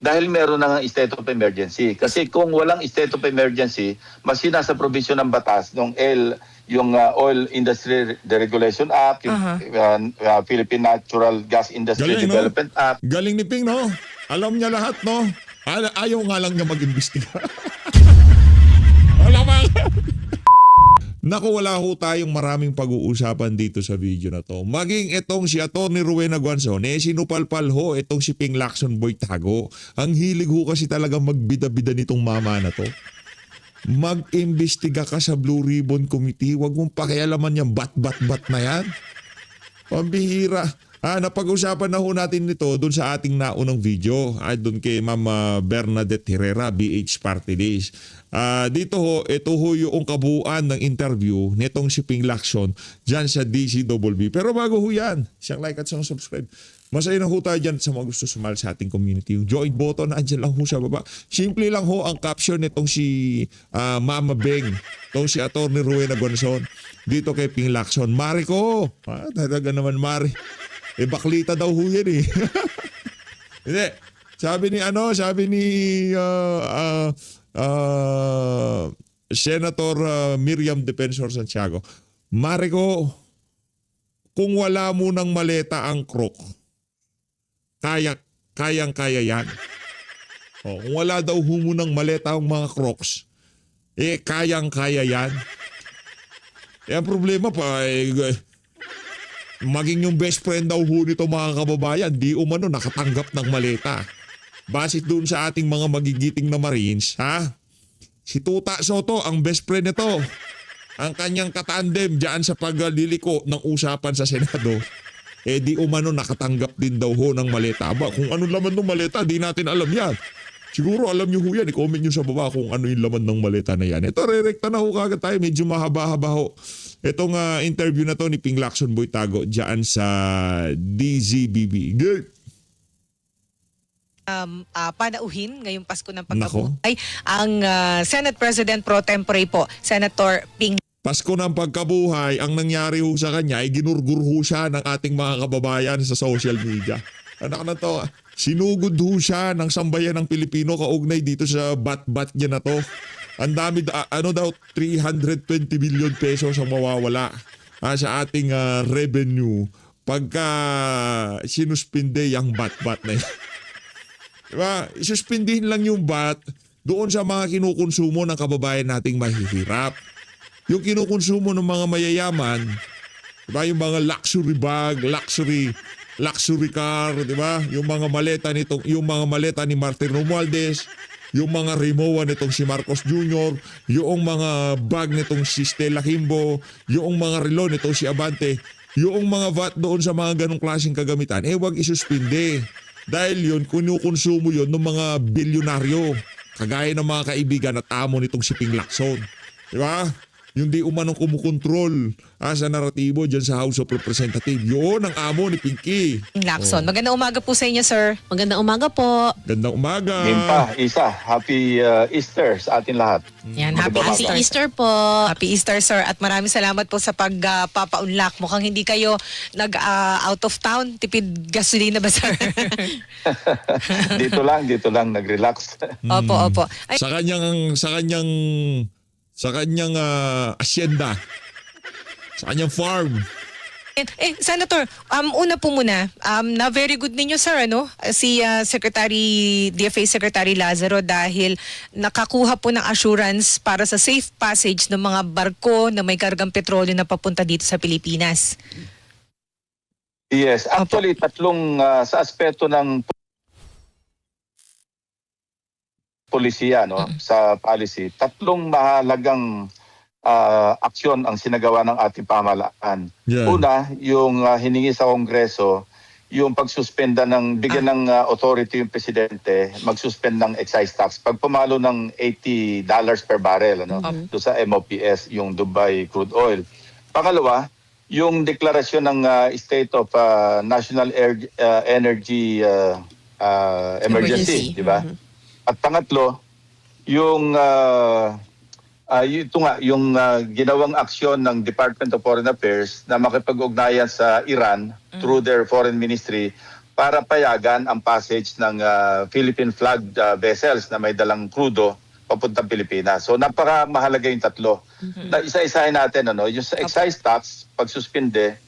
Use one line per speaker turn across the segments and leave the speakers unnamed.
dahil meron na ng state of emergency. Kasi kung walang state of emergency, mas nasa provision ng batas ng yung Oil Industry Deregulation Act, yung Philippine Natural Gas Industry
Galing, no?
Development Act.
Galing ni Ping, no? Alam niya lahat, no? Ayaw nga lang niya mag-imbestiga. Alam mo. Naku, wala ho tayong maraming pag-uusapan dito sa video na to. Maging itong si Atty. Rowena Guanzon, sinupalpal ho itong si Ping Lacson Boy Tago. Ang hilig ho kasi talaga magbida-bida nitong mama na to. Mag-imbestiga ka sa Blue Ribbon Committee. Huwag mong pakialaman yung bat-bat-bat na yan. Pambihira. Napag-usapan na ho natin nito doon sa ating naunang video. Doon kay Ma'am Bernadette Herrera, BH Party Days. Dito ho, ito ho yung kabuuan ng interview nitong si Ping Lacson dyan sa DCWB. Pero bago ho yan, siyang like at siyang subscribe. Masaya na ho tayo dyan sa mga gusto sumali sa ating community. Yung join button, andyan lang ho sa baba. Simple lang ho ang caption nitong si Mama Beng, itong si Atty. Rowena Guanzon. Dito kay Ping Lacson. Mari ko! Talaga naman Mari. Baklita daw ho yan eh. Hindi. Sabi ni Senator Miriam Defensor Santiago, Mari ko, kung wala mo ng maleta ang Croc, kayang-kaya yan. Kung wala daw mo ng maleta ang mga Crocs, kayang-kaya yan. Ang problema pa, maging yung best friend daw ho nito mga kababayan, di umano nakatanggap ng maleta. Basit doon sa ating mga magigiting na Marines, si Tuta Soto, ang best friend nito. Ang kanyang katandem dyan sa pagliliko ng usapan sa Senado, di umano nakatanggap din daw ho ng maleta. Kung ano laman ng maleta, di natin alam yan. Siguro alam nyo ho yan, i-comment nyo sa baba kung ano yung laman ng maleta na yan. Ito, re-recta na ho kagad tayo, medyo mahaba-haba ho. Itong interview na to ni Ping Lacson Boy Tago dyan sa DZBB. Good.
Panauhin ngayong Pasko ng Pagkabuhay ang Senate President Pro Tempore po, Senator Ping.
Pasko ng Pagkabuhay, ang nangyari ho sa kanya ay ginurgur ho siya ng ating mga kababayan sa social media. Anak na to, sinugod ho siya ng sambayan ng Pilipino kaugnay dito sa bat-bat niya na to. Ang dami, 320 billion pesos ang mawawala sa ating revenue pagka sinuspinde yung bat-bat na yun. Diba? Isuspindihin lang yung bat doon sa mga kinukonsumo ng kababayan nating mahihirap. Yung kinukonsumo ng mga mayayaman, diba? Yung mga luxury bag, luxury car, diba? Yung mga maleta ni Martin Romualdez, yung mga Rimowa nitong si Marcos Jr., yung mga bag nitong si Stella Kimbo, yung mga relo nitong si Abante, yung mga VAT doon sa mga ganong klaseng kagamitan, wag isuspinde. Dahil yun, kinukonsumo yun ng mga bilyonaryo, kagaya ng mga kaibigan at amo nitong si Ping Lacson. Diba? Yung di umanong kumukontrol sa naratibo dyan sa House of Representatives. Yun ang amo ni Pinky.
Lacson. Magandang umaga po sa inyo, sir.
Magandang umaga po.
Gandang umaga.
Isa, happy Easter sa atin lahat.
Yan, happy
Easter po.
Happy Easter, sir. At maraming salamat po sa pagpapaunlak. Mukhang hindi kayo out of town. Tipid gasolina ba, sir?
dito lang, nag-relax.
Opo. Ay,
sa kanyang asyenda, sa kanyang farm.
Senator, una po muna, na very good ninyo, sir, si DFA Secretary Lazaro dahil nakakuha po ng assurance para sa safe passage ng mga barko na may kargang petrolyo na papunta dito sa Pilipinas.
Yes, actually, tatlong sa aspeto ng polisiya sa policy, tatlong mahalagang aksyon ang sinagawa ng ating pamahalaan.
Yeah.
Una, yung hiningi sa Kongreso, yung pagsuspenda bigyan ng authority yung presidente, magsuspend ng excise tax. Pag pumalo ng $80 per barrel doon sa MOPS, yung Dubai crude oil. Pangalawa, yung deklarasyon ng State of National Energy Emergency, di ba? At pangatlo, yung ginawang aksyon ng Department of Foreign Affairs na makipag-ugnayan sa Iran through their foreign ministry para payagan ang passage ng Philippine flagged vessels na may dalang krudo papuntang Pilipinas. So napakamahalaga yung tatlo. Na isa-isahin natin yung sa excise tax pagsuspinde,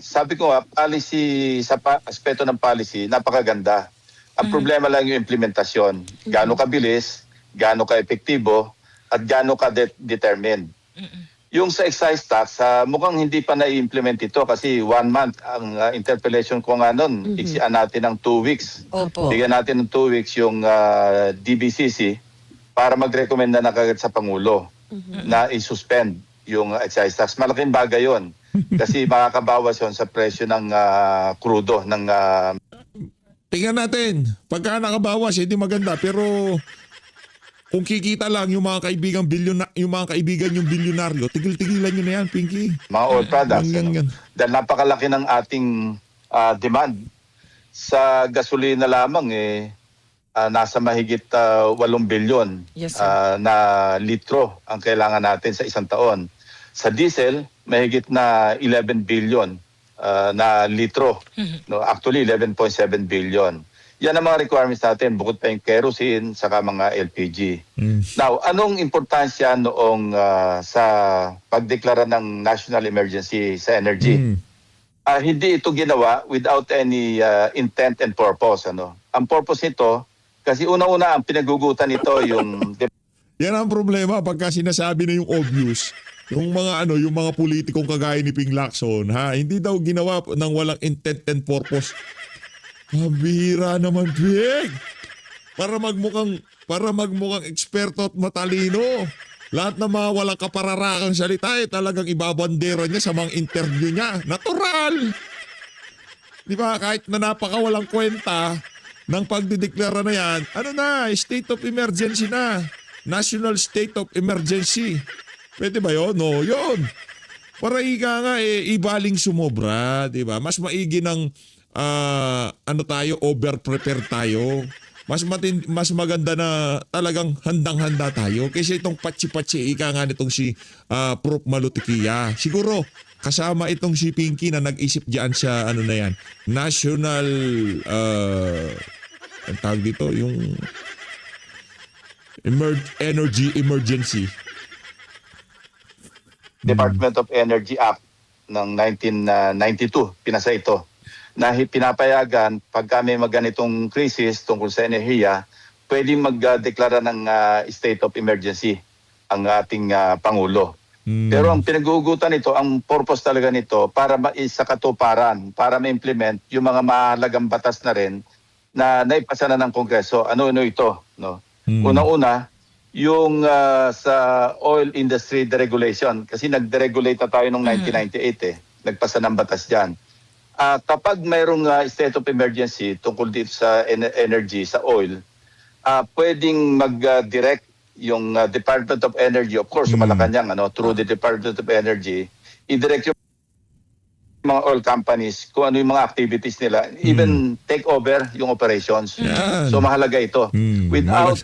sabi ko policy sa aspeto ng policy napakaganda. Ang problema lang yung implementasyon. Gaano kabilis, gaano ka-epektibo, at gaano ka-determined. Yung sa excise tax, mukhang hindi pa na-implement ito kasi 1 month ang interpellation ko nga nun. Iksian natin ng 2 weeks.
Opo.
Bigyan natin ng 2 weeks yung DBCC para mag-recommend na kagad sa Pangulo na i-suspend yung excise tax. Malaking bagay yon kasi makakabawas yon sa presyo ng krudo.
Tingnan natin. Pagka nakabawas, hindi maganda. Pero kung kikita lang yung mga kaibigan yung bilyonaryo, tigil-tigilan nyo na yan, Pinky.
Mga oil products.
Yan.
Dahil napakalaki ng ating demand. Sa gasolina lamang, nasa mahigit 8 bilyon
Yes, sir.
na litro ang kailangan natin sa isang taon. Sa diesel, mahigit na 11 billion na litro. No, actually, 11.7 billion. Yan ang mga requirements natin, bukod pa yung kerosene, saka mga LPG. Now, anong importansya noong sa pagdeklara ng national emergency sa energy? Hindi ito ginawa without any intent and purpose. Ang purpose nito, kasi una-una ang pinagugutan nito yung
Yan ang problema pagka sinasabi na yung obvious. Yung mga politikong kagaya ni Ping Lacson, hindi daw ginawa ng walang intent and purpose. Pabira naman, Ping. Para magmukhang eksperto at matalino. Lahat ng mga walang kapararakang salita talagang ibabandera niya sa mga interview niya. Natural! Di ba? Kahit na napakawalang kwenta ng pagdideklara na yan, state of emergency na. National state of emergency. Pwede ba yun? No, yun. Para nga ibaling sumobra, di ba? Mas maigi ng over-prepare tayo. Mas maganda na talagang handang-handa tayo kaysa itong patsi-patsi nga nitong si Prof. Malutikia. Siguro kasama itong si Pinky na nag-isip diyan sa na yan, National ang tawag dito, yung Energy Emergency.
Department of Energy Act ng 1992. Pinasa ito na pinapayagan pagka may ganitong krisis tungkol sa enerhiya, pwedeng magdeklara ng state of emergency ang ating Pangulo. Pero ang pinag-uugutan nito, ang purpose talaga nito para sa katuparan, para ma-implement yung mga mahalagang batas na rin na naipasa na ng Kongreso. Ano ito? No? Una-una, yung sa oil industry deregulation. Kasi nag-deregulate na tayo noong 1998 Nagpasa ng batas dyan. Kapag mayroong state of emergency tungkol dito sa energy, sa oil, pwedeng mag-direct yung Department of Energy, of course, Malacanang, through the Department of Energy, i-direct yung mga oil companies kung ano yung mga activities nila, even take over yung operations.
Yan.
So mahalaga ito. Without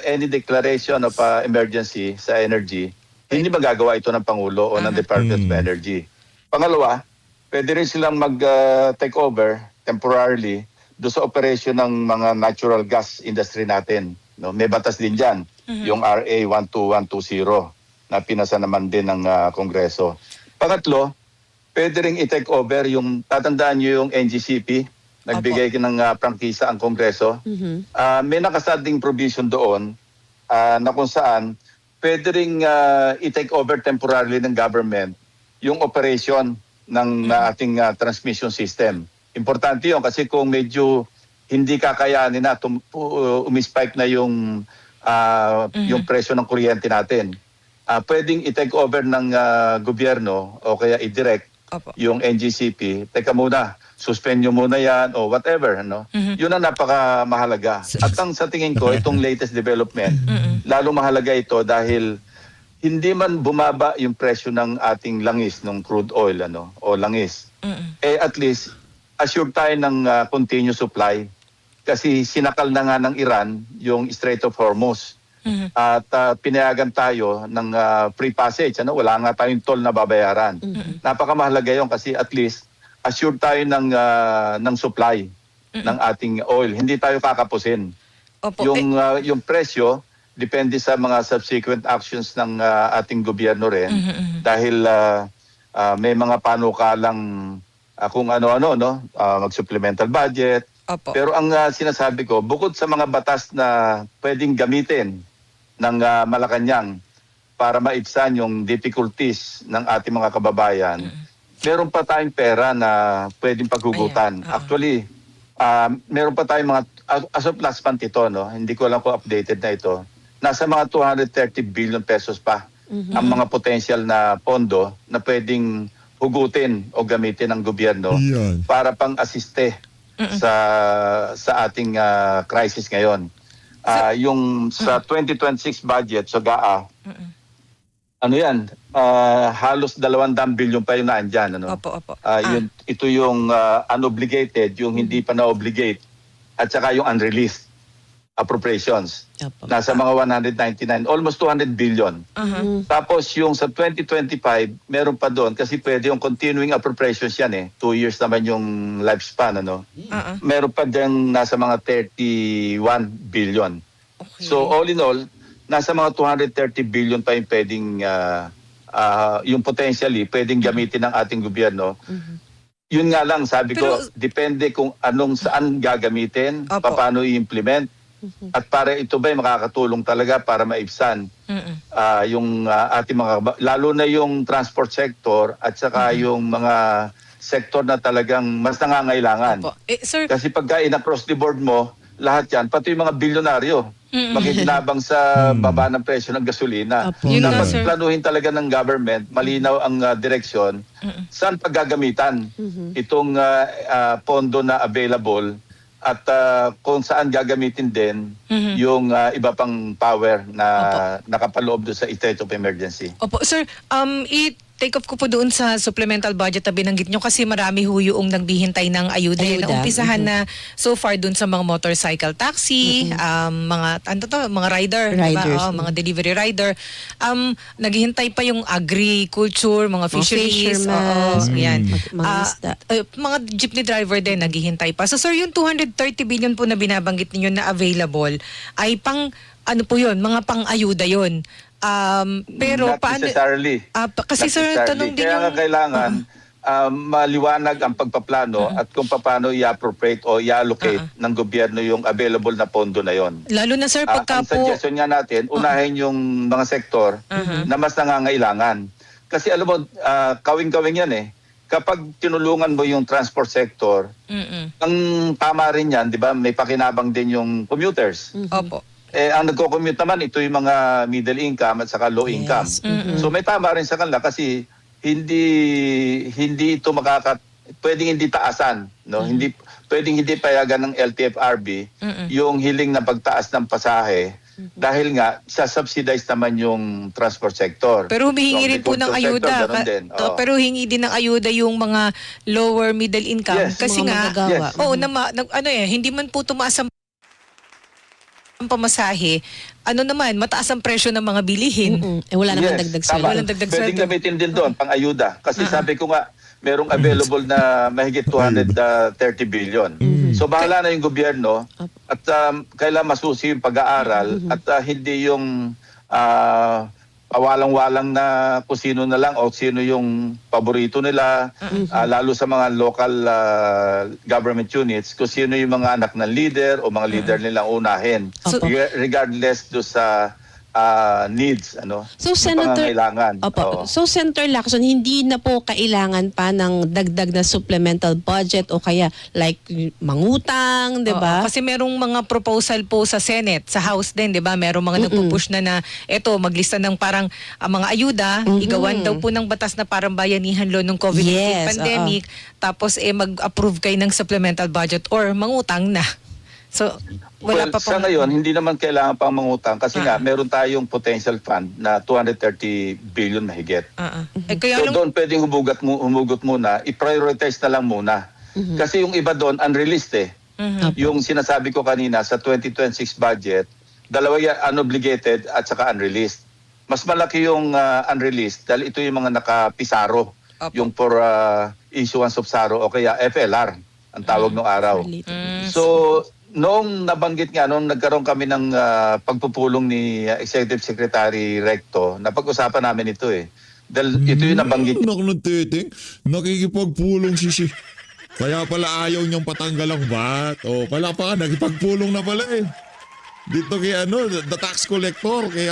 any declaration of emergency sa energy, hindi magagawa ito ng Pangulo o ng Department of Energy. Pangalawa, pwede rin silang mag-take over temporarily do sa operation ng mga natural gas industry natin. No? May batas din dyan, yung RA 12120 na pinasa naman din ng Kongreso. Pangatlo, pwede rin i-take over yung, tatandaan nyo yung NGCP, nagbigay ng prangkisa ang Kongreso. May nakasading provision doon na kung saan pwede rin i-take over temporarily ng government yung operation ng ating transmission system. Importante yun kasi kung medyo hindi kakayanin na umispike na yung presyo ng kuryente natin, pwedeng i-take over ng gobyerno o kaya i-direct yung NGCP. Teka muna, suspend nyo muna yan o whatever. Yun ang napakamahalaga. At ang sa tingin ko, itong latest development, lalo mahalaga ito dahil hindi man bumaba yung presyo ng ating langis, ng crude oil o langis. At least assured tayo ng continuous supply kasi sinakal na nga ng Iran yung Strait of Hormuz. At pinayagan tayo ng free passage. Wala nga tayong toll na babayaran. Napakamahalaga yun kasi at least assured tayo ng supply ng ating oil. Hindi tayo kakapusin.
Opo.
Yung presyo depende sa mga subsequent actions ng ating gobyerno rin dahil may mga panukalang kung ano-ano mag-supplemental budget.
Opo.
Pero ang sinasabi ko, bukod sa mga batas na pwedeng gamitin ng Malacanang para maibsan yung difficulties ng ating mga kababayan, meron pa tayong pera na pwedeng paghugutan.
Ayan, oo.
Actually, meron pa tayong mga, as of last month ito, hindi ko alam kung updated na ito, nasa mga 230 billion pesos pa ang mga potential na pondo na pwedeng hugutin o gamitin ng gobyerno
Yan.
para pang-asiste sa ating crisis ngayon. Yung sa 2026 budget sa GAA, ano yan, halos 200 billion pa yung naandyan.
Opo.
Ito yung unobligated, yung hindi pa na-obligate, at saka yung unreleased appropriations.
Opo.
Nasa mga 199, almost 200 billion. Tapos yung sa 2025, meron pa doon kasi pwede yung continuing appropriations yan 2 years naman yung lifespan. Meron pa dyan nasa mga 31 billion.
Okay.
So all in all, nasa mga 230 billion pa yung pwedeng, yung potentially pwedeng gamitin ng ating gobyerno. Yun nga lang, sabi ko,
Pero-
depende kung saan gagamitin,
Opo.
paano i-implement. At para ito ba makakatulong talaga para maibsan yung ating mga, lalo na yung transport sector at saka yung mga sektor na talagang mas nangangailangan.
Opo. Sir,
Kasi pagka in-across the board mo, lahat yan, pati yung mga bilyonaryo, makikinabang sa baba ng presyo ng gasolina.
Opo.
Yun nga,
Dapat
sir.
planuhin talaga ng government, malinaw ang direksyon, saan paggagamitan itong pondo na available at kung saan gagamitin din yung iba pang power na nakapaloob doon sa state of emergency.
Opo, sir, i-take off ko po doon sa supplemental budget na binanggit nyo kasi marami ho yung nagbihintay ng ayuda.
Ayuda.
Naumpisahan na so far doon sa mga motorcycle taxi, mga rider, diba?
Riders,
Mga delivery rider. Naghihintay pa yung agriculture, mga fisheries.
fishermen,
Yan.
mga isda.
Mga jeepney driver din naghihintay pa. So sir, yung 230 billion po na binabanggit ninyo na available ay pang ano po yun, mga pang-ayuda yun. Pero
Not
paano...
necessarily.
Kasi
Not
sir,
necessarily.
tanong din
Kaya nga
yung...
kailangan maliwanag ang pagpaplano at kung paano i-appropriate o i-allocate ng gobyerno yung available na pondo na yon.
Lalo na sir, pagka
Ang
po...
suggestion nga natin, unahin yung mga sektor na mas nangangailangan. Kasi alam mo, kawing-kawing yan Kapag tinulungan mo yung transport sector, ang tama rin yan, di ba? May pakinabang din yung commuters.
Opo.
Ang nagko-commute naman, ito yung mga middle income at saka low income. So may tama rin sa kanila kasi hindi ito pwedeng hindi taasan, no? Pwedeng hindi payagan ng LTFRB yung hiling na pagtaas ng pasahe dahil nga subsidize naman yung transport sector.
Pero humihingi rin po ng
agriculture
ayuda.
sector, ganun din. Oo.
Pero hingi din ng ayuda yung mga lower middle income.
Yes.
Kasi
Mga
nga,
manggagawa.
yes. Hindi man po tumaas ang pamasahe, mataas ang presyo ng mga bilihin.
Wala naman dagdag
tama.
sweldo.
Walang dagdag
Pwedeng
sweldo.
gamitin din doon, pang-ayuda. Kasi sabi ko nga, merong available na mahigit 230 billion. So bahala na yung gobyerno at kailangan masusi yung pag-aaral at hindi yung pawalang-walang na kung sino na lang o sino yung paborito nila, lalo sa mga local government units, kung sino yung mga anak ng leader o mga leader nilang unahin.
Opo.
Regardless do sa needs,
So,
yung
Senator,
pangangailangan.
Opo.
Oo.
So, Senator Lacson, hindi na po kailangan pa ng dagdag na supplemental budget o kaya like mangutang, di ba?
Oo, kasi merong mga proposal po sa Senate, sa House din, 'di ba? Merong mga nagpo-push na eto maglista ng parang mga ayuda, igawan daw po ng batas na parang bayanihan law ng COVID-19
Yes,
pandemic, tapos mag-approve kayo ng supplemental budget or mangutang na. So wala pa
Sa
pong
ngayon, hindi naman kailangan pang mangutang kasi nga meron tayong potential fund na 230 billion mahigit.
kaya
So
lang
doon pwedeng humugot muna, i-prioritize na lang muna. Kasi yung iba doon, unreleased Yung sinasabi ko kanina sa 2026 budget, dalawa yan, unobligated at saka unreleased. Mas malaki yung unreleased dahil ito yung mga nakapisaro
Opo.
yung for issuance of SARO o kaya FLR ang tawag nung araw. So noong nabanggit nga, noong nagkaroon kami ng pagpupulong ni Executive Secretary Recto, napag-usapan namin ito eh. Dahil ito yung nabanggit.
Naku ng titing, nakikipagpulong si. Kaya pala ayaw niyang patanggal ang VAT. O, palakpakan, nakipagpulong na pala eh. Dito kay the tax collector, kay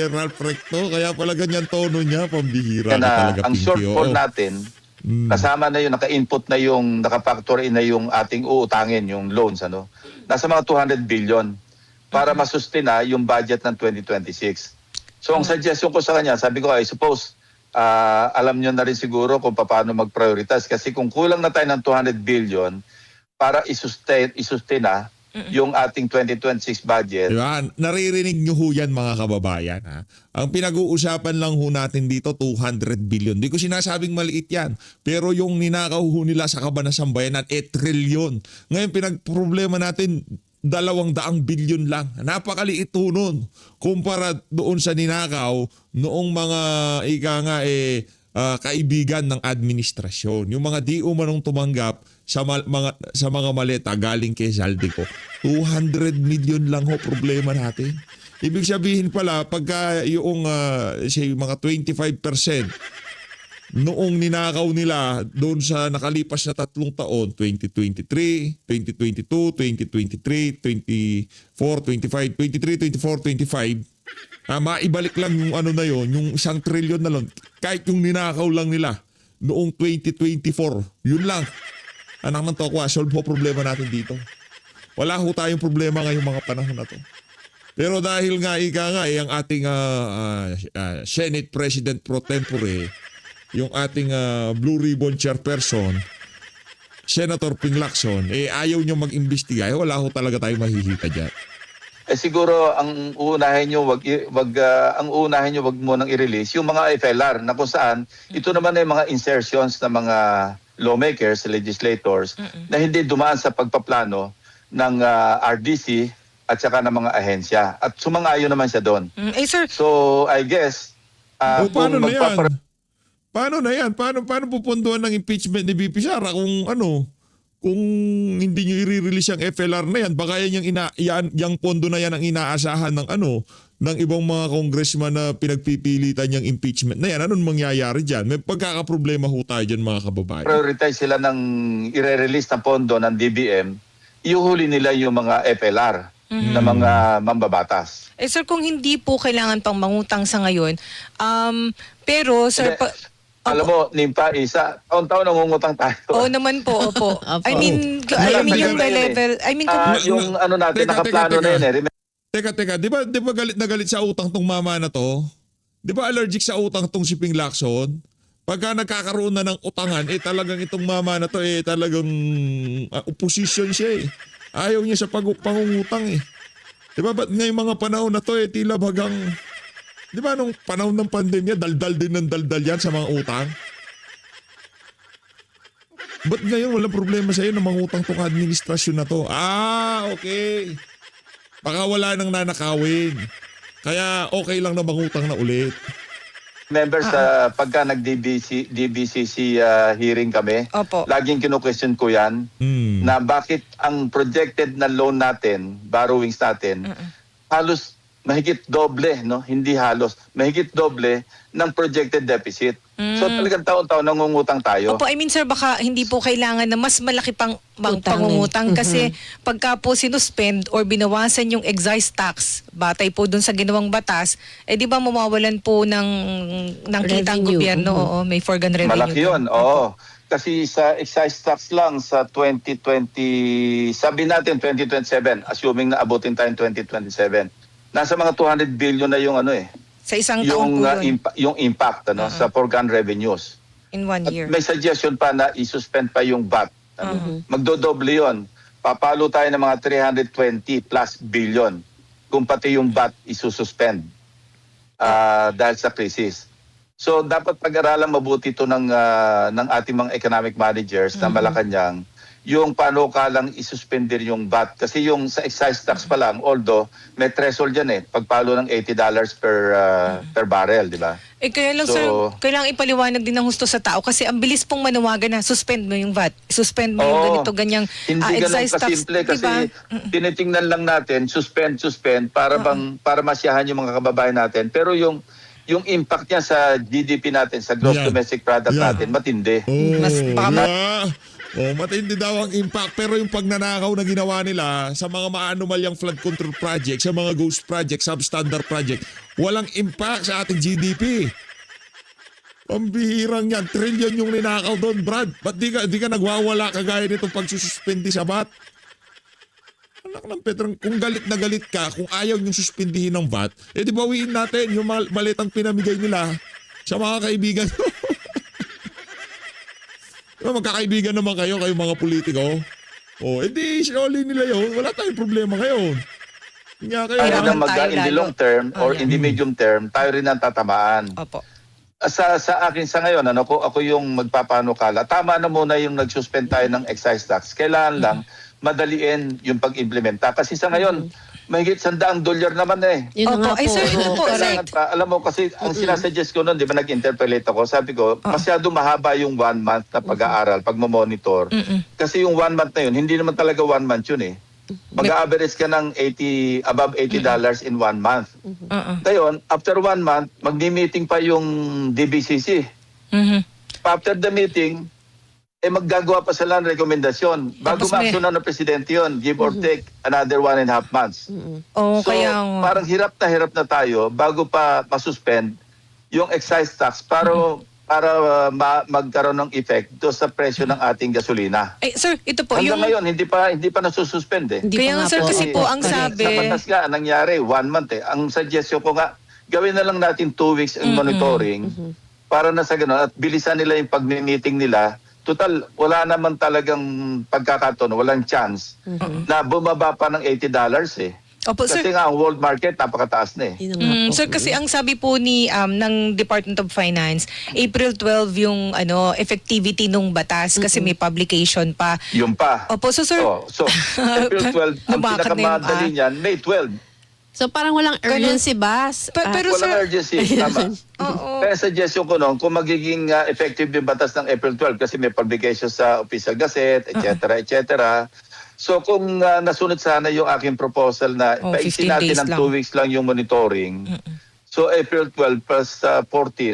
Ralph Recto, kaya pala ganyan tono niya, pambihira na
Na
talaga.
ang
Pinky.
shortfall
Oo.
natin, kasama na yung naka-input na yung, naka-factor in na yung ating uutangin, yung loans, nasa mga 200 billion para masustain na yung budget ng 2026. So ang suggestion ko sa kanya, sabi ko, I suppose, alam nyo na rin siguro kung paano mag-prioritize kasi kung kulang na tayo ng 200 billion para isustain na yung ating 2026 budget.
Diba? Naririnig nyo ho yan mga kababayan. Ha? Ang pinag-uusapan lang ho natin dito, 200 billion. Di ko sinasabing maliit yan. Pero yung ninakaw ho nila sa Cabanatuan Bayanan, 8 trillion. Ngayon pinag-problema natin, 200 billion lang. Napakaliit ho nun. Kumpara doon sa ninakaw, noong mga kaibigan ng administrasyon. Yung mga di umanong tumanggap sa mga maleta galing kay Zaldico. 200 million lang ho problema natin. Ibig sabihin pala, pagka yung mga 25% noong ninakaw nila doon sa nakalipas na 3 taon, 2023, 2022, 2023, 24, 25, 23, 24, 25, maibalik lang yung na yon, yung 1 trillion na lang, kahit yung ninakaw lang nila noong 2024, yun lang. Anak ng tokwa, solve ho problema natin dito. Wala ho tayong problema ngayong mga panahon na to. Pero dahil nga ang ating Senate President pro tempore, yung ating Blue Ribbon Chairperson, Senator Ping Lacson, ayaw nyo mag-imbestiga, wala ho talaga tayong mahihita dyan.
Siguro ang uunahin nyo wag mo nang i-release yung mga FLR na kung saan ito naman ay mga insertions ng mga lawmakers, legislators na hindi dumaan sa pagpaplano ng RDC at saka ng mga ahensya. At sumang-ayon naman siya doon.
Sir,
So I guess
Paano na yan? Paano na yan? Paano pupunduan ng impeachment ni VP Sara kung hindi nyo i-release yung FLR na yan? Baka yung pondo na yan ang inaasahan ng ibang mga congressman na pinagpipilitan yung impeachment na yan. Anong mangyayari dyan? May pagkakaproblema ho tayo dyan mga kababayan.
prioritize sila ng i-release na pondo ng DBM, iuhuli nila yung mga FLR na mga mambabatas.
sir, kung hindi po kailangan pang mangutang sa ngayon, pero sir,
Alam mo, Nimpa, taon-taon nangungutang tayo.
Oo naman po, opo.
Opo.
I mean yung level,
Yung natin, nakaplano na yun eh.
Teka, di ba galit na galit sa utang tong mama na to? Di ba allergic sa utang tong si Ping Lacson? Pagka nagkakaroon na ng utangan, talagang itong mama na to, talagang opposition siya eh. Ayaw niya sa pangungutang eh. Di ba ba't ngayong mga panahon na to, tila bagang, di ba nung panahon ng pandemya, daldal din ng daldal yan sa mga utang? Ba't ngayon walang problema sa'yo na mangutang tong administrasyon na to? Okay. Baka wala nang nanakawin. Kaya okay lang na mangutang na ulit.
Members, pagka nag-DBCC hearing kami,
Opo.
laging kinu-question ko yan na bakit ang projected na loan natin, borrowings natin, halos mahigit doble, no? Hindi halos, mahigit doble ng projected deficit. So talagang taon-taon nangungutang tayo.
Opo, I mean sir, baka hindi po kailangan na mas malaki pang pangungutang kasi pagka po sinuspend or binawasan yung excise tax, batay po dun sa ginawang batas, di ba mamawalan po ng kita ang
Revenue.
gobyerno, oo, may foregone revenue.
Malaki yun, oo. Kasi sa excise tax lang sa 2020, sabi natin 2027, assuming na abutin tayong 2027, nasa mga 200 billion na yung
Sa isang taon po yun,
yung impact sa foregone revenues.
in 1
At
year.
may suggestion pa na i-suspend pa yung VAT. Magdodoble yun. Papalo tayo ng mga 320 plus billion kung pati yung VAT isususpend dahil sa krisis. So dapat pag-aralan mabuti ito ng ating mga economic managers na Malacanang yung panukalang isuspender yung VAT. Kasi yung sa excise tax pa lang, although may threshold yan pagpalo ng $80 per barrel, di ba?
Kaya lang
So-
sir, kailangan ipaliwanag din ng husto sa tao kasi ang bilis pong manawagan na suspend mo yung VAT, suspend mo yung
Oo.
ganito, ganyang
Hindi ganun
excise tax.
kasimple kasi
diba?
tinitingnan lang natin, suspend para masiyahan yung mga kababayan natin. Pero yung impact niya sa GDP natin, sa gross
Yan.
domestic product
Yan.
natin, matindi.
Matindi daw ang impact, pero yung pagnanakaw na ginawa nila sa mga maanomalyang flood control project, sa mga ghost project, substandard project, walang impact sa ating GDP. Pambihirang yan. Trillion yung ninakaw doon, Brad. Ba't di ka nagwawala kagaya nitong pagsususpindi sa VAT? Anak ng Petrang, kung galit na galit ka, kung ayaw yung suspindihin ng VAT, di bawiin natin yung malitang pinamigay nila sa mga kaibigan. Magkakaibigan naman kayo mga politiko. Edi, surely nila yun. Wala tayong problema ngayon. Nga kayo.
Tayo
Kailangan
na in the
tayo
long term or
yan.
in the medium term, tayo rin ang tatamaan.
Opo.
Sa akin sa ngayon, ako yung magpapanukala. Tama na muna yung nag-suspend tayo ng excise tax. Kailangan lang madaliin yung pag-implementa. Kasi sa ngayon, mahigit $100 naman
Yun
Opo.
na nga
Ay,
po.
sir, ito po, sir.
Kailangan pa. Alam mo kasi ang sinasuggest ko noon, di ba nag-interpolate ako, sabi ko, masyado mahaba yung 1 month na pag-aaral, pag-monitor. Kasi yung 1 month na yun, hindi naman talaga 1 month yun Mag-average ka ng above $80 in 1 month. Ngayon, after 1 month, magmi-meeting pa yung DBCC. After the meeting, maggagawa pa sila ng rekomendasyon. Bago
Tapos may-
ma-aksyonan ng presidente yun, give or take another 1.5 months. So,
Kaya
parang hirap na tayo bago pa masuspend yung excise tax para magkaroon ng effect do sa presyo ng ating gasolina.
sir, ito po
Hanggang
yung
ngayon, hindi pa nasususpend
Hindi
Kaya
pa
nga,
nga
sir,
po.
kasi po ang
Correct.
sabi-
Sa batas nga, nangyari, 1 month Ang suggestion ko nga, gawin na lang natin 2 weeks in monitoring para na sa gano'n at bilisan nila yung pag-meeting nila. Total, wala naman talagang pagkakataon, walang chance na bumaba pa ng $80
Opo,
Kasi
sir.
nga, ang world market, napakataas na
Yun na nga po.
Sir, kasi ang sabi po ni ng Department of Finance, April 12 yung effectivity nung batas kasi may publication pa.
Yung pa.
Opo, so sir,
So, April 12, ang
Lumakad na yung,
pinakamadali niyan, May 12.
So parang walang urgency bus.
Pero
Walang
sir,
urgency, tama.
oo.
Kaya suggestion ko noon, kung magiging effective yung batas ng April 12 kasi may publication sa Official Gazette, etc. So kung nasunod sana yung aking proposal na
15
paiksin natin
days
ng
lang.
2 weeks lang yung monitoring, so April 12 plus 14,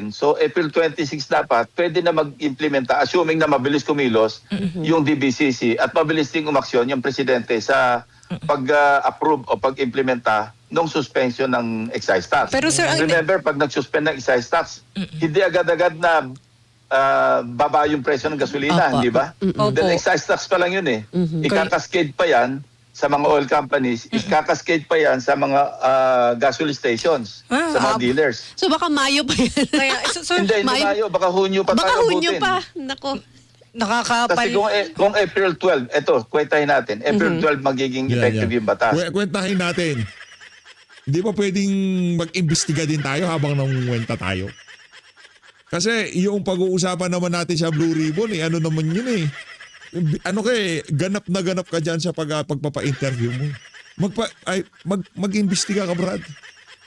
so April 26 dapat, pwede na mag-implementa, assuming na mabilis kumilos yung DBCC at mabilis ding umaksyon yung presidente sa pag-approve o pag-implementa ng suspension ng excise tax.
Pero sir, ang-
Remember, pag nag-suspend ng excise tax, hindi agad-agad na baba yung presyo ng gasolina,
Opo.
hindi ba?
Opo.
Dahil excise tax pa lang yun Ikakaskade pa yan sa mga oil companies, ikakaskade pa yan sa mga gasoline stations, sa mga dealers.
So baka Mayo pa yan.
Kaya, sir,
Hindi Mayo, baka Hunyo pa
Baka
tayo
Hunyo
abutin.
pa. Nako.
nakakapal.
Kasi kung April 12, eto, kwentahin natin, April 12 magiging effective yung batas.
Kwentahin natin. Hindi ba pwedeng mag-imbestiga din tayo habang nangungwenta tayo? Kasi yung pag-uusapan naman natin sa Blue Ribbon, ano naman yun ganap na ganap ka dyan sa pagpapa-interview mo. Mag-imbestiga ka, Brad.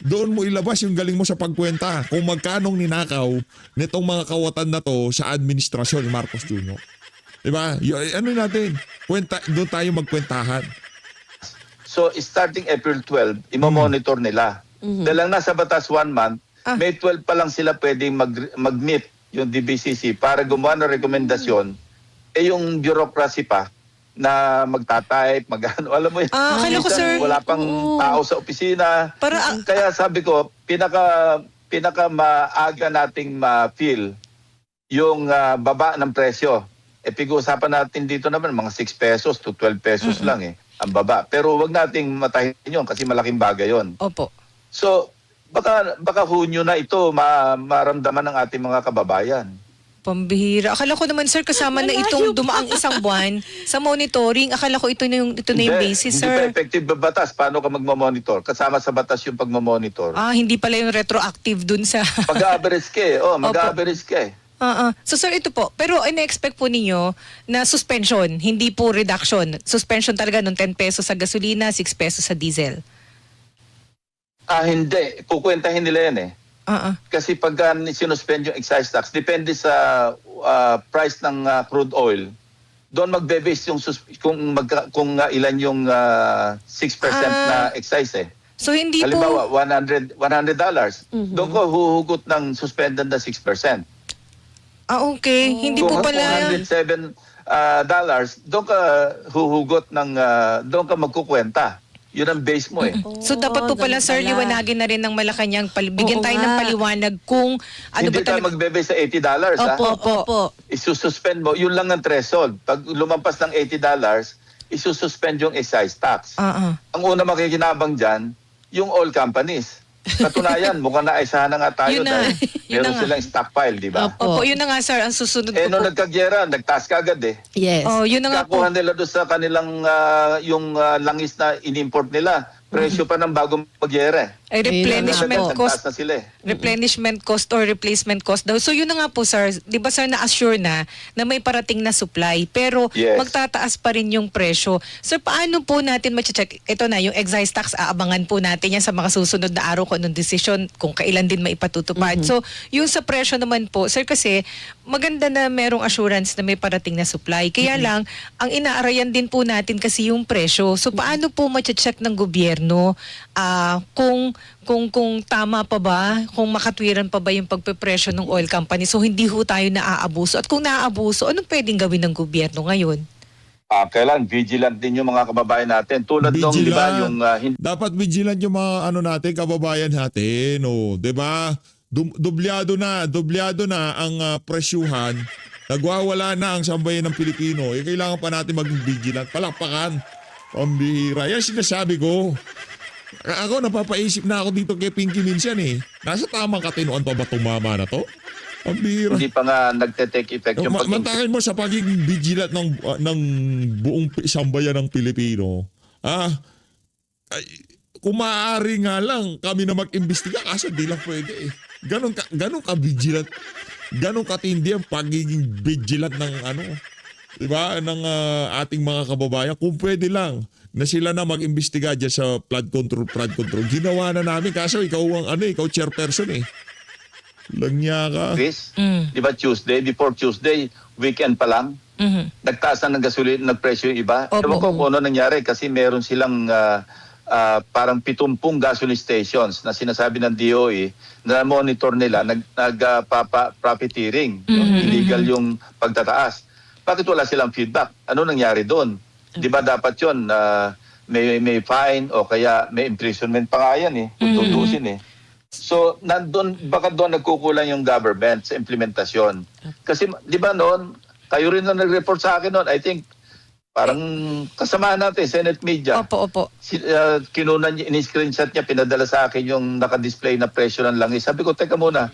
Doon mo ilabas yung galing mo sa pagkwenta kung magkanong ninakaw nitong mga kawatan na to sa administrasyon ni Marcos Jr. Diba? Natin? Doon tayo magkwentahan.
So starting April 12, imomonitor nila. Dahil lang nasa batas 1 month, May 12 pa lang sila pwedeng mag-meet yung DBCC para gumawa ng rekomendasyon. Yung bureaucracy pa na magta-type, alam mo yun.
Akala ko,
minsan
sir,
wala pang tao sa opisina. Kaya sabi ko, pinaka maaga nating ma-feel yung baba ng presyo. Pag-uusapan natin dito naman mga 6 pesos to 12 pesos lang ang baba. Pero wag nating matahin yun kasi malaking bagay yun.
Opo.
So, baka Hunyo na ito maramdaman ng ating mga kababayan.
Pambihira. Akala ko naman, sir, kasama na itong dumaang isang buwan sa monitoring. Akala ko ito na yung basis,
Hindi pa
sir.
effective ba batas? Paano ka magmamonitor? Kasama sa batas yung pagmamonitor.
Hindi pala yung retroactive dun sa...
Mag-average ka mag-average ka
So sir, ito po. Pero ina-expect po ninyo na suspension, hindi po reduction. Suspension talaga ng 10 pesos sa gasolina, 6 pesos sa diesel.
Hindi. Kukwentahin nila yan eh. Kasi pag sinuspend yung excise tax, depende sa price ng crude oil, doon magbe-base yung kung ilan yung 6% na excise eh.
So hindi
Halimbawa,
po...
$100. Doon ko huhugot ng suspended na 6%.
Okay. Hindi po
Kung
pala...
$107, doon ka huhugot ng, doon ka magkukwenta. Yun ang base mo eh.
So dapat po pala,
ganun
sir,
pala.
liwanagin na rin ng Malacanang, bigyan
Oo
tayo
nga.
ng paliwanag kung ano
Hindi
ba
tayo
talaga...
magbe-base sa $80 ha.
Opo.
Isususpend mo, yun lang ang threshold. Pag lumampas ng $80, isususpend yung excise tax. Ang una makikinabang dyan, yung oil companies. Katunayan, mukhang naisahan na nga tayo
Yun na.
dahil
Yun na
meron
nga.
silang stockpile, di ba?
Opo, yun na nga, sir, ang susunod ko
Nung
po.
nagkagyera, nagtaas ka agad eh.
Yes.
Yun na nga po.
Kakuha nila doon sa kanilang yung langis na in-import nila. Presyo pa ng bagong magyera.
Ay, replenishment
Ayun na nga po.
cost.
Nagtaas na sila eh.
Replenishment cost or replacement cost daw. So yun na nga po, sir. Di ba, sir, na-assure na may parating na supply pero
Yes.
magtataas pa rin yung presyo. Sir, paano po natin ma-check? Ito na, yung excise tax, aabangan po natin yan sa mga susunod na araw kung anong desisyon, kung kailan din maipatutupad. So, yung sa presyo naman po, sir, kasi maganda na merong assurance na may parating na supply. Kaya lang, ang inaarayan din po natin kasi yung presyo. So, paano po ma-check ng gobyerno kung tama pa ba, kung makatwiran pa ba yung pagpepresyo ng oil company? So, hindi ho tayo naaabuso. At kung naaabuso, anong pwedeng gawin ng gobyerno ngayon?
Kailan vigilant din yung mga kababayan natin. Tulad nung, di ba, yung
Dapat vigilant yung mga natin, kababayan natin, oh, 'di ba? Dublado na ang presyuhan. Nagwawala na ang sambayan ng Pilipino. Kailangan pa natin maging vigilant. Palakpakan. Pambihira. Yan sinasabi ko. Ako, napapaisip na ako dito kay Pinky minsan eh. Nasa tamang katinuan pa ba tumama na to? Pambihira.
hindi pa nga nagte-take effect yung
Mantakin mo sa pagiging vigilant ng buong sambayan ng Pilipino. Kung maaari nga lang kami na mag-imbestiga kaso di lang pwede eh. Ganon ka vigilant. Ganon katindi ang pagiging vigilant ng di ba, ng ating mga kababayan. Kung pwede lang na sila na mag-imbestiga dyan sa flood control. Ginawa na namin kaso ikaw ikaw chairperson eh. Langya ka.
Chris, di ba before Tuesday, weekend pa lang, nagtaas na ng gasolina, nagpresyo yung iba.
Opo.
Ewan ko kung ano nangyari kasi meron silang parang 70 gasoline stations na sinasabi ng DOE na monitor nila, profiteering, illegal yung pagtataas. Bakit wala silang feedback? Ano nangyari doon? Di ba dapat yun, may fine o kaya may imprisonment pa nga yan eh, kung tutusin eh. So, baka doon nagkukulang yung government sa implementasyon. Kasi, di ba noon, kayo rin na nag-report sa akin noon, I think, parang kasama natin, Senate Media.
Opo.
Kinunan niya, in-screenshot niya, pinadala sa akin yung nakadisplay na presyo ng langis. Sabi ko, teka muna,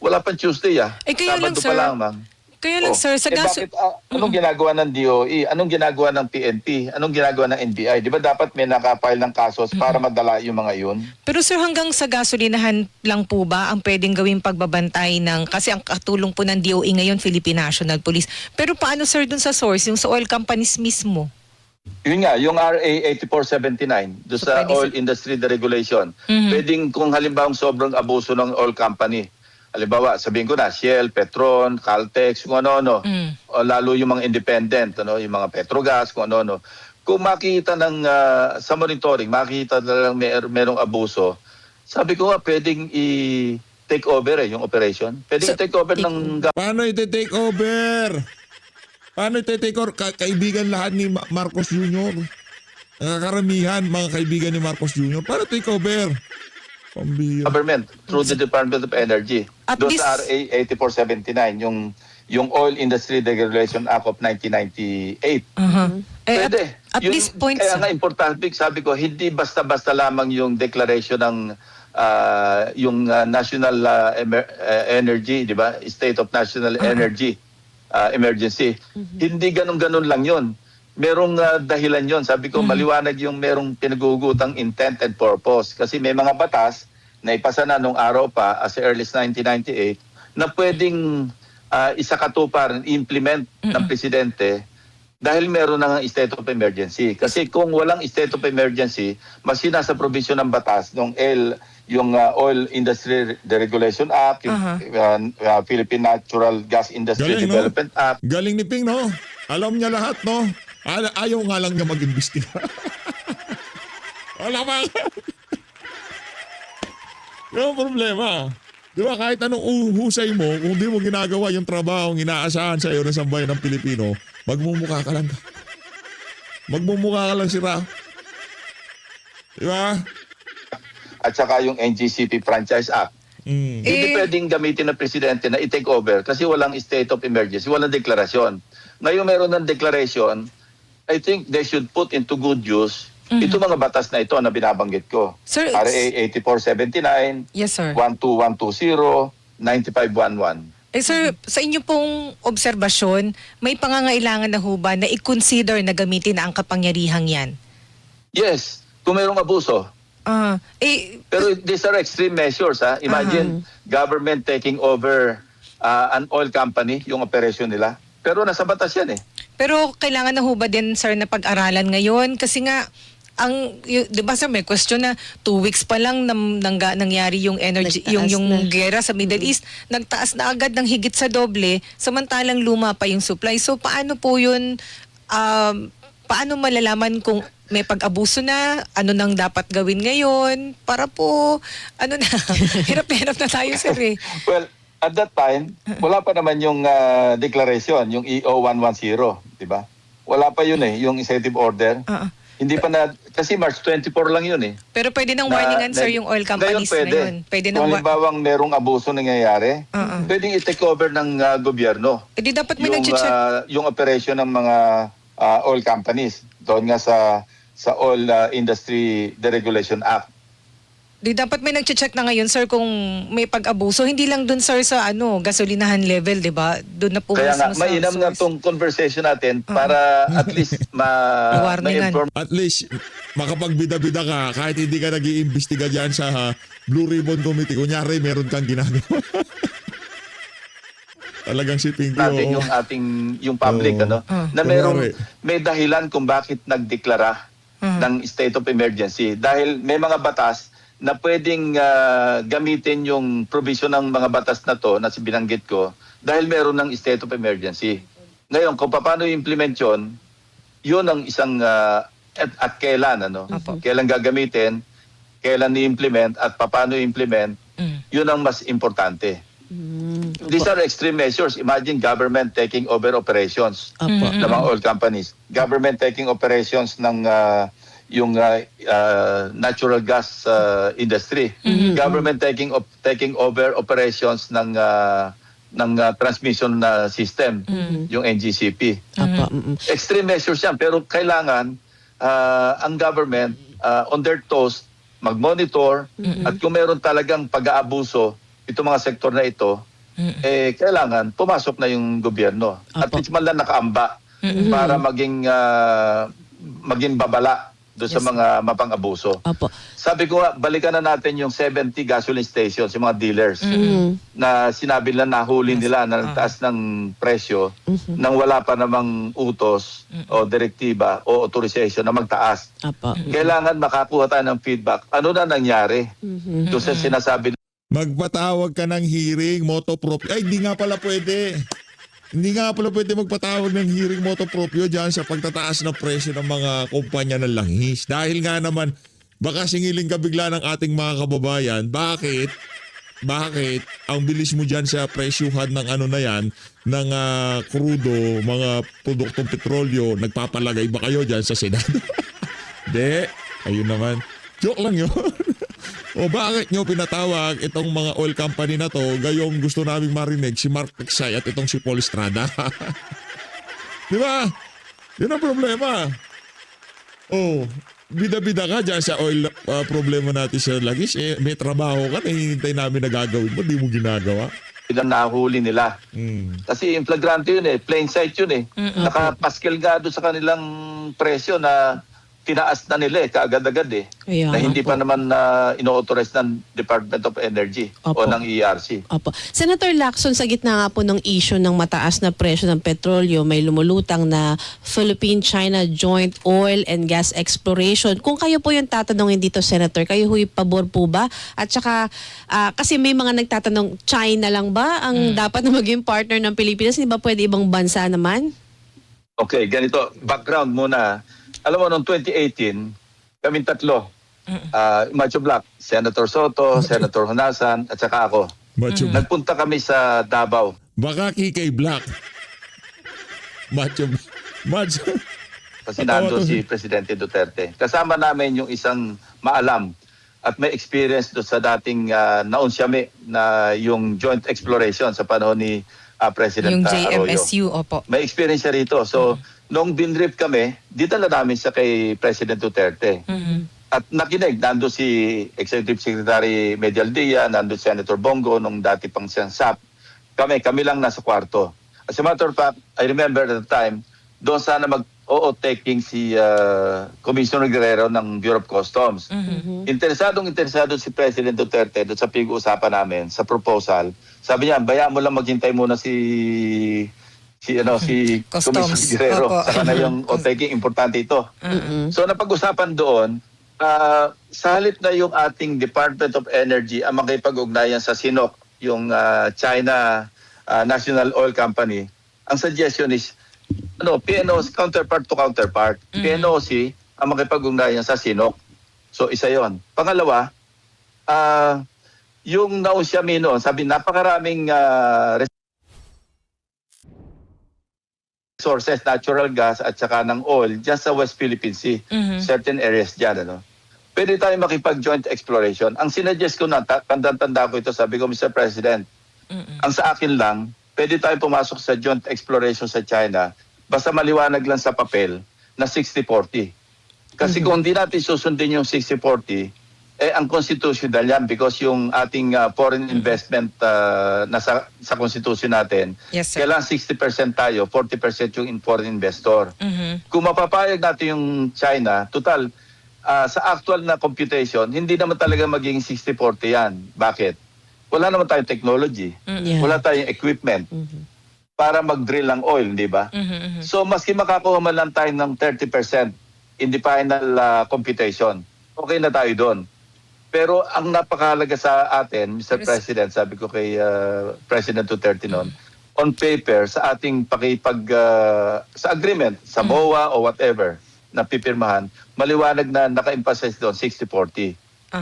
wala pang Tuesday
kaya lang,
Sabado
sir,
pa lang, ma'am.
Kaya lang, sir, sa
bakit, anong ginagawa ng DOE? Anong ginagawa ng PNP? Anong ginagawa ng NBI? Di ba dapat may nakapile ng kasos para madala yung mga yun?
Pero sir, hanggang sa gasolinahan lang po ba ang pwedeng gawing pagbabantay kasi ang katulong po ng DOE ngayon, Philippine National Police. Pero paano, sir, dun sa source, yung sa oil companies mismo?
Yun nga, yung RA 8479, doon
So,
sa
pwede
Oil Industry Deregulation. Pwedeng kung halimbawa sobrang abuso ng oil company, halimbawa, sabihin ko na, Shell, Petron, Caltex, kung ano-ano, o lalo yung mga independent, yung mga Petrogas, kung ano-ano. Kung makita sa monitoring, makita na lang merong abuso, sabi ko nga, pwedeng i-take over yung operation. Pwedeng i-take over ng
Paano ite-take over? Kaibigan lahat ni Marcos Jr. Karamihan, mga kaibigan ni Marcos Jr. Paano take over? Pambihira.
government through the Department of Energy.
At
Doon
least-
sa RA 8479, yung Oil Industry Deregulation Act of 1998. Pwede.
At this point,
Kaya
sir.
nga importante, sabi ko, hindi basta-basta lamang yung declaration ng National Energy, di ba? State of National Energy Emergency. Hindi ganun-ganun lang yun. Merong dahilan yon. Sabi ko, maliwanag yung merong pinagugutang intent and purpose. Kasi may mga batas na ipasa na nung araw pa, as early as 1998, na pwedeng isakatuparan, implement ng presidente dahil meron na ng state of emergency. Kasi kung walang state of emergency, mas nasa provision ng batas ng yung Oil Industry Deregulation Act, yung Philippine Natural Gas Industry
Galing, no?
Development Act.
Galing ni Ping, no? Alam niya lahat, no? Ayaw nga lang niya mag-imbestiga. Wala pa. Yung problema. Di ba, kahit anong husay mo, kung di mo ginagawa yung trabaho ang inaasahan sa iyo ng sambayan ng Pilipino, magmumukha ka lang. Magmumukha ka lang sira. Di ba?
At saka yung NGCP Franchise Act. Hindi pwedeng gamitin ng presidente na i-take over kasi walang state of emergency, walang deklarasyon. Ngayon meron ng declaration, I think they should put into good use ito mga batas na ito na binabanggit ko.
Sir,
RA 8479,
Yes, sir.
12120, 9511.
Sir, sa inyo pong obserbasyon, may pangangailangan na ho ba na i-consider na gamitin ang kapangyarihang yan?
Yes, kung mayroong abuso. Pero these are extreme measures. Imagine government taking over an oil company, yung operation nila. Pero nasa batas yan eh.
Pero kailangan na ho ba din, sir, na pag-aralan ngayon? Kasi nga, di ba sir, may question na 2 weeks pa lang nangyari yung energy,
Nagtaas
yung
na.
gera sa Middle East, nagtaas na agad ng higit sa doble, samantalang luma pa yung supply. So paano po yun, paano malalaman kung may pag-abuso na, ano nang dapat gawin ngayon, para po, hirap na hirap na tayo, sir eh.
Well, at that time, wala pa naman yung declaration, yung EO 110, di ba? Wala pa yun eh, yung executive order. Hindi pa na, kasi March 24 lang yun eh.
Pero pwede nang warningan, sir, yung oil companies ngayon. Pwede nang
Kung halimbawang merong abuso nangyayari, pwedeng i-take over ng gobyerno.
di dapat may nag-check.
Yung operation ng mga oil companies. Doon nga sa Oil Industry Deregulation Act.
Di dapat may nag-check na ngayon, sir, kung may pag-abuso. Hindi lang dun, sir, sa gasolinahan level, di ba? Doon na po
Kaya nga,
mismo sa
mainam nga
source.
itong conversation natin para at least
Warningan.
ma-inform.
At least, makapagbida-bida ka kahit hindi ka nag-iimbestiga dyan sa Blue Ribbon Committee. Kunyari, meron kang ginagawa. Talagang si Pinky,
natin
oo.
yung ating yung public na may dahilan kung bakit nagdeklara ng state of emergency dahil may mga batas na pwedeng gamitin yung provision ng mga batas na to na binanggit ko dahil meron ng state of emergency. Ngayon, kung paano i-implement yun ang isang at kailan, kailan gagamitin, kailan i-implement at paano i-implement, yun ang mas importante. These are extreme measures. Imagine government taking over operations ng mga oil companies. Government taking operations ng yung natural gas industry. Government taking over operations ng transmission system, yung NGCP. Extreme measures yan, pero kailangan ang government on their toes mag-monitor at kung meron talagang pag-aabuso itong mga sektor na ito, kailangan pumasok na yung gobyerno. At least man lang nakaamba para maging babala doon sa mga mapang-abuso. Sabi ko nga, balikan na natin yung 70 gasoline stations, yung mga dealers, na sinabi nila nahuli nila na nagtaas ng presyo nang wala pa namang utos o direktiba o authorization na magtaas. Kailangan makakuha tayo ng feedback. Ano na nangyari doon sa sinasabi.
Magpatawag ka ng hearing, motopropyo. Ay, hindi nga pala pwede. Hindi nga pala pwede magpatawag ng hearing motopropyo dyan sa pagtataas ng presyo ng mga kumpanya ng langis. Dahil nga naman, baka singiling ka bigla ng ating mga kababayan, bakit ang bilis mo dyan sa presyuhan ng na yan, ng krudo, mga produktong petrolyo, nagpapalagay ba kayo dyan sa Senado? Hindi. Ayun naman. Joke lang yun. O bakit nyo pinatawag itong mga oil company na to gayong gusto naming marinig si Mark Tiksay at itong si Paul Estrada? Di ba? Yun ang problema. Oh, bida-bida ka dyan sa oil problema natin sa Lagis. May trabaho ka, nahihintay namin na gagawin mo, di mo ginagawa.
Ilang nahuli nila. Kasi yung flagrante yun plain sight yun Nakapaskil nga doon sa kanilang presyo na tinaas na nila kaagad-agad
Kaya
na
nga
hindi
po.
pa naman ino-authorize ng Department of Energy
Opo.
o ng ERC.
Opo. Senator Lacson, sa gitna nga po ng issue ng mataas na presyo ng petrolyo, may lumulutang na Philippine-China Joint Oil and Gas Exploration. Kung kayo po yung tatanungin dito, Senator, kayo huy pabor po ba? At saka, kasi may mga nagtatanong, China lang ba ang dapat na maging partner ng Pilipinas? Hindi ba pwede ibang bansa naman?
Okay, ganito. Background muna. Alam mo, noong 2018, kaming tatlo, Macho Black, Senator Soto, Senator Honasan, at saka ako.
Macho,
Nagpunta kami sa Davao.
baka kay Black. Macho.
Kasi nandun si Presidente Duterte. Kasama namin yung isang maalam at may experience doon sa dating naunsyami na yung joint exploration sa panahon ni President
Yung
Arroyo.
JMSU, opo.
May experience siya rito. So, nung binrip kami, dinala namin siya kay President Duterte. At nakinig, nandun si Executive Secretary Medialdia, nandun Senator Bongo, nung dati pang siyang SAP. Kami lang nasa kwarto. As a matter of fact, I remember at the time, doon sana mag-o-taking si Commissioner Guerrero ng Bureau of Customs. Interesado si President Duterte doon sa pag-uusapan namin, sa proposal. Sabi niya, bayaan mo lang maghintay muna si
Customs.
Commissioner Guerrero.
Opo.
Saka na yung o-taking, importante ito. So napag-usapan doon, sa halip na yung ating Department of Energy ang makipag-ugnayan sa SINOC, yung China National Oil Company, ang suggestion is PNOC counterpart to counterpart. PNOC ang makipag-ugnayan sa SINOC. So isa yon. Pangalawa, yung nausyami noon, sabi napakaraming resources, natural gas at saka ng oil just sa West Philippine Sea. Certain areas dyan. Pwede tayo makipag-joint exploration. Ang sinuggest ko na, tanda-tanda ko ito, sabi ko, Mr. President, ang sa akin lang, pwede tayo pumasok sa joint exploration sa China basta maliwanag lang sa papel na 60-40. Kasi kung hindi natin susundin yung 60-40, ang constitutional yan because yung ating foreign investment sa constitution natin,
Yes, sir.
kailangan 60% tayo, 40% yung foreign investor. Kung mapapayag natin yung China, total, sa actual na computation, hindi naman talaga magiging 60-40 yan. Bakit? Wala naman tayong technology.
Yeah.
Wala tayong equipment para mag-drill ng oil, di ba? So, maski makakuha man lang tayo ng 30% in the final computation, okay na tayo doon. Pero ang napakahalaga sa atin, Mr. President, sabi ko kay President Duterte noon, on paper, sa ating sa agreement, sa MOA o whatever, na pipirmahan, maliwanag na naka-emphasize doon, 60-40.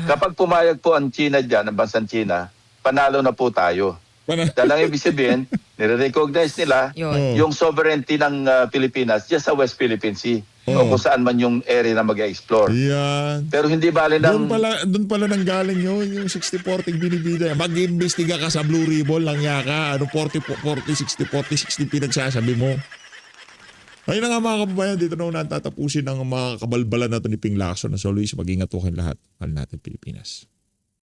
Kapag pumayag po ang China dyan, ang bansang China, panalo na po tayo. Dalang ibig sabihin, nire-recognize nila
Yun.
yung sovereignty ng Pilipinas just sa West Philippine Sea o kung saan man yung area na mag-explore.
Yan.
Pero hindi bali ng...
Doon pala nanggaling yun, yung 60-40 binibida. Mag-imbestiga ka sa Blue Ribbon lang yaka. 40-40, 60-40, 60 pinagsasabi mo. Ayun na nga mga kababayan, dito na tatapusin ang mga kabalbalan na ito ni Ping Lacson. As always, mag-ingat po kayong lahat. Mahal natin Pilipinas.